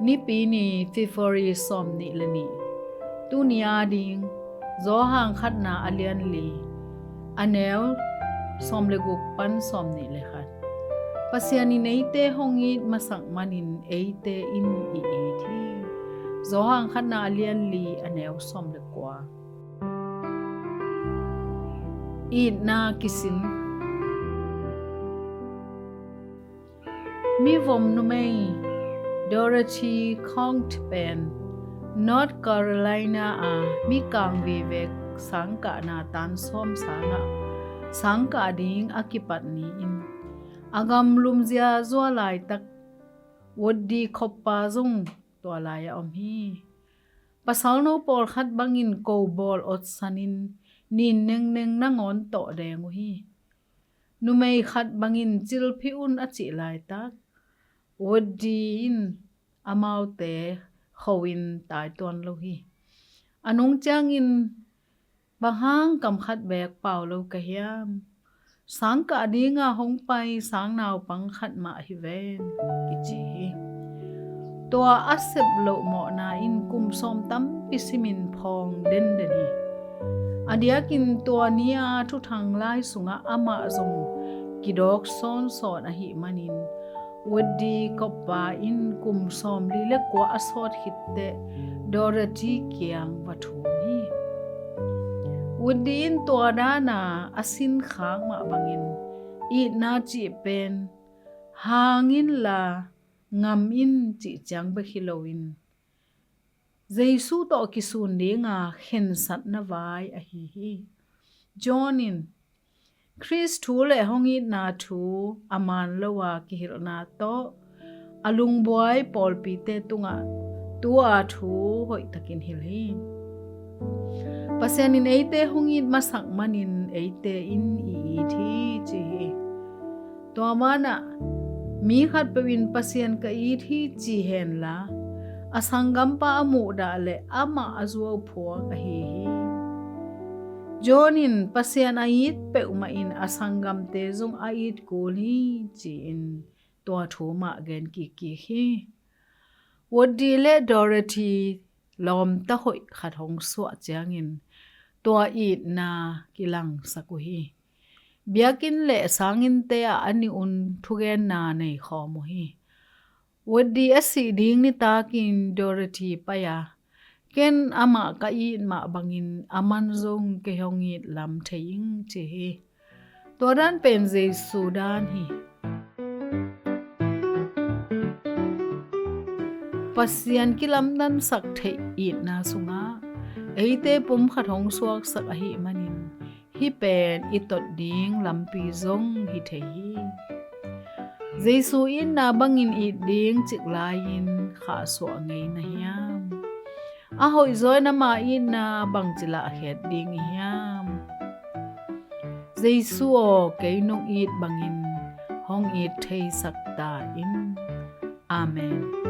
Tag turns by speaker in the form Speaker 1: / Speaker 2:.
Speaker 1: ni pi ni February som ni lani tu nia ding zo hang khat na alian li anel som le guk pan som ni le khat pasiani nei te hongi masak manin eite in I thi zo hang khat na alian li anel som le kwa I na kisin mi vom nu mei Dorothy Congpen North Carolina mi kang vivek sangka na tan som sanga sangka ding akipat ni in agam lumzia zwa lai tak wodi khoppa zung to lai om hi pasal no por khat bangin ko bol ot sanin nin neng neng nangon to deng hi numei khat bangin chil phi un achi lai tak wodi in amau te khowin tai ton lo hi anung chang in bahang kam khat bek pau lo ka hiam sang ka dinga hong pai sang naw pang khat ma hi ven ki chi to asep lo mo na in kum som tam pisimin phong den den hi adiakin to nia thu thang lai sunga ama zong kidok son son a hi manin wodi koppa in kum som li le kwa asot hitte Dorothy kyang wathumi wodi in to dana asin khang ma bangin I na chi pen hangin la ngam in chi chang ba hiloin Jesu to kisun dinga khen sat na vai a hi Johnin Chris thu le hongi na thu aman lowa ki hil na to alung boy pol pi te tunga tua thu hoi takin hil hi pasianin eite hongi masak manin eite in I thi chi to mana mi khat pewin pasian ka I thi chi hen la asangam pa amu da le ama azwo phua ka hi Johnin pasian ait pe uma in asangam te zung ait kuli chi in to thuma gen ki hi wodi le Dorothy lom ta hoi khat hong suwa changin to it na kilang sakuhi biakin le sangin te ani un thugen na nei khomo hi wodi asi ding ni takin Dorothy paya ken ama ka I ma bangin aman zong ke hongit lam theing chi hi toran pen Jesu dan hi pasian kilam dan sak thei I na sunga eite pum khathong suak sak a hi manin hi pen itot ding lampi zong hi thei Jesu in na bangin I ding chiklain kha so ngei na hiam a hoi zoi na ma in na bang chila het ding hiam Jesu o keinong it bangin hong it thei sakta in amen